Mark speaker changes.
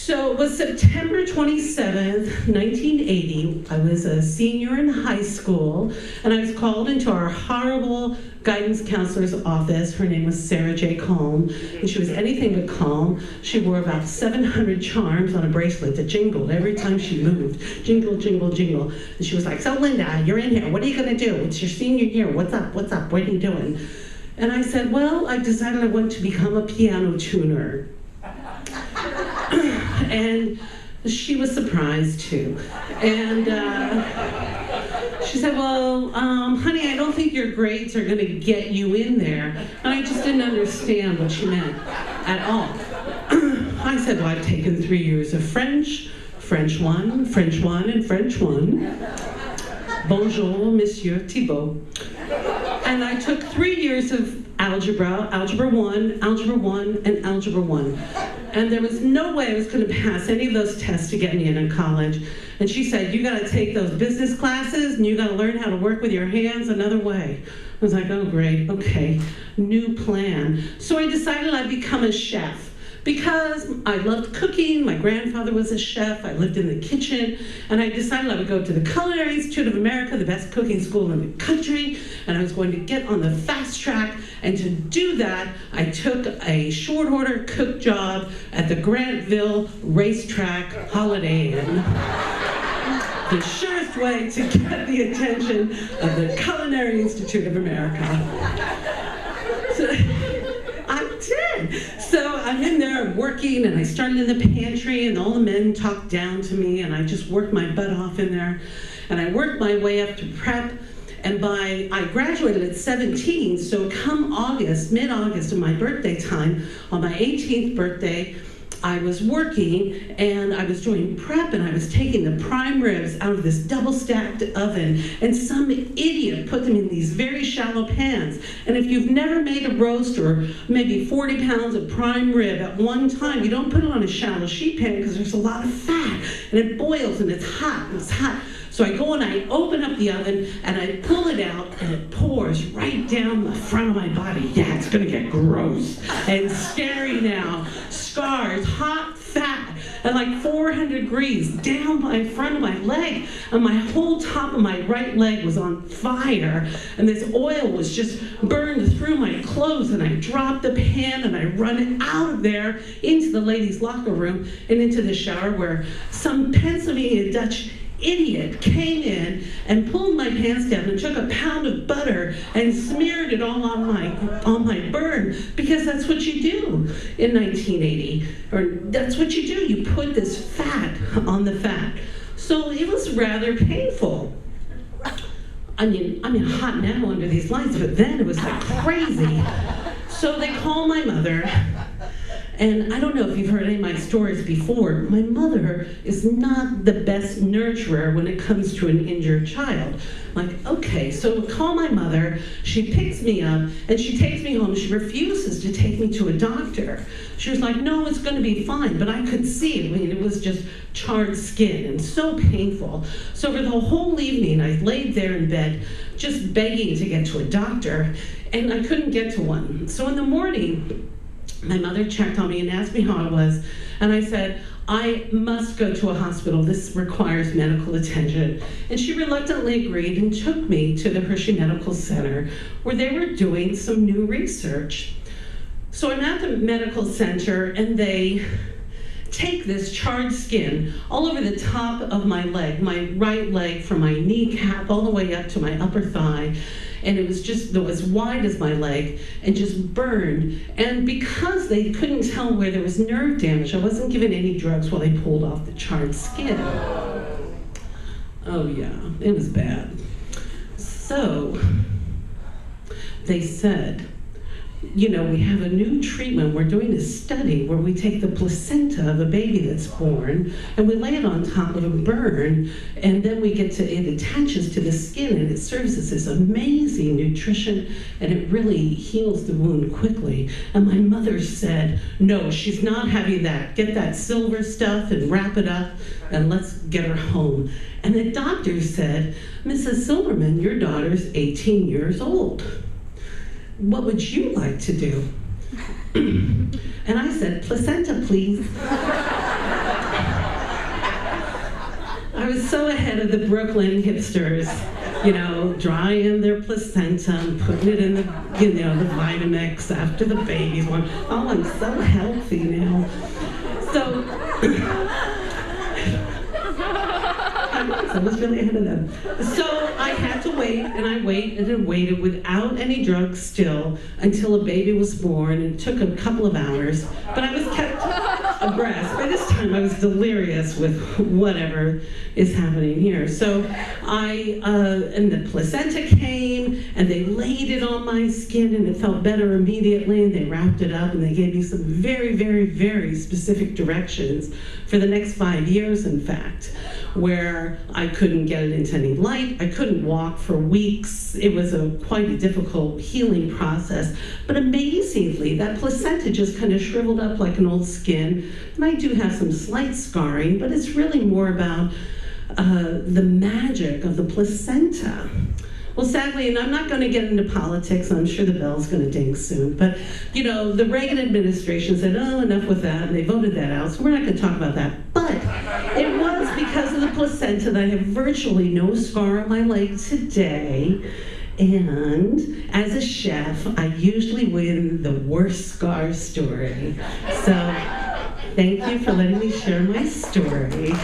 Speaker 1: So it was September 27th, 1980. I was a senior in high school, and I was called into our horrible guidance counselor's office. Her name was Sarah J. Calm, and she was anything but calm. She wore about 700 charms on a bracelet that jingled every time she moved. Jingle, jingle, jingle. And she was like, "So Linda, you're in here. What are you gonna do? It's your senior year. What's up? What's up? What are you doing?" And I said, "Well, I decided I want to become a piano tuner." And she was surprised too. And she said, "Well, honey, I don't think your grades are gonna get you in there." And I just didn't understand what she meant at all. I said, "Well, I've taken 3 years of French, French 1, and French 1. Bonjour, Monsieur Thibault." And I took 3 years of algebra, Algebra 1, Algebra 1, and Algebra 1. And there was no way I was going to pass any of those tests to get me in college. And she said, "You got to take those business classes, and you got to learn how to work with your hands another way." I was like, "Oh, great, okay, new plan." So I decided I'd become a chef. Because I loved cooking, my grandfather was a chef, I lived in the kitchen, and I decided I would go to the Culinary Institute of America, the best cooking school in the country, and I was going to get on the fast track. And to do that, I took a short order cook job at the Grantville Racetrack Holiday Inn. The surest way to get the attention of the Culinary Institute of America. I did. So I'm in there working, and I started in the pantry, and all the men talked down to me, and I just worked my butt off in there. And I worked my way up to prep, and I graduated at 17, so come August, mid-August of my birthday time, on my 18th birthday, I was working, and I was doing prep, and I was taking the prime ribs out of this double-stacked oven, and some idiot put them in these very shallow pans. And if you've never made a roast or maybe 40 pounds of prime rib at one time, you don't put it on a shallow sheet pan because there's a lot of fat, and it boils, and it's hot, and it's hot. So I go and I open up the oven, and I pull it out, and it pours right down the front of my body. Yeah, it's gonna get gross and scary now. Scars, hot fat, at like 400 degrees down my front of my leg, and my whole top of my right leg was on fire, and this oil was just burned through my clothes, and I dropped the pan, and I run out of there into the ladies' locker room and into the shower, where some Pennsylvania Dutch idiot came in and pulled my pants down and took a pound of butter and smeared it all on my burn, because that's what you do in 1980, or that's what you do. You put this fat on the fat. So it was rather painful. I mean, hot now under these lights, but then it was like crazy. So they call my mother. And I don't know if you've heard any of my stories before. My mother is not the best nurturer when it comes to an injured child. Like, okay, so call my mother, she picks me up, and she takes me home. She refuses to take me to a doctor. She was like, "No, it's gonna be fine," but I could see it. I mean, it was just charred skin and so painful. So for the whole evening, I laid there in bed, just begging to get to a doctor, and I couldn't get to one. So in the morning, my mother checked on me and asked me how I was, and I said, "I must go to a hospital. This requires medical attention." And she reluctantly agreed and took me to the Hershey Medical Center, where they were doing some new research. So I'm at the medical center, and they take this charred skin all over the top of my leg, my right leg, from my kneecap all the way up to my upper thigh. And it was just as wide as my leg, and just burned. And because they couldn't tell where there was nerve damage, I wasn't given any drugs while they pulled off the charred skin. Oh yeah, it was bad. So they said, "You know, we have a new treatment. We're doing a study where we take the placenta of a baby that's born, and we lay it on top of a burn, and then it attaches to the skin, and it serves as this amazing nutrition, and it really heals the wound quickly." And my mother said, "No, she's not having that. Get that silver stuff and wrap it up, and let's get her home." And the doctor said, "Mrs. Silberman, your daughter's 18 years old. What would you like to do?" And I said, "Placenta, please." was so ahead of the Brooklyn hipsters, drying their placenta and putting it in the Vitamix after the baby's born. Oh, I'm so healthy now. So, I was really ahead of them. So I had to wait, and I waited and waited without any drugs still until a baby was born. It took a couple of hours, but I was kept abreast. By this time I was delirious with whatever is happening here. So and the placenta came, and they laid it on my skin, and it felt better immediately, and they wrapped it up, and they gave me some very, very, very specific directions for the next 5 years, in fact, where I couldn't get it into any light. I couldn't walk for weeks. It was quite a difficult healing process. But amazingly, that placenta just kind of shriveled up like an old skin. And I do have some slight scarring, but it's really more about the magic of the placenta. Well, sadly, and I'm not going to get into politics, I'm sure the bell's going to ding soon, but, the Reagan administration said, oh, enough with that, and they voted that out, so we're not going to talk about that. But it was because of the placenta that I have virtually no scar on my leg today, and as a chef, I usually win the worst scar story. So, thank you for letting me share my story.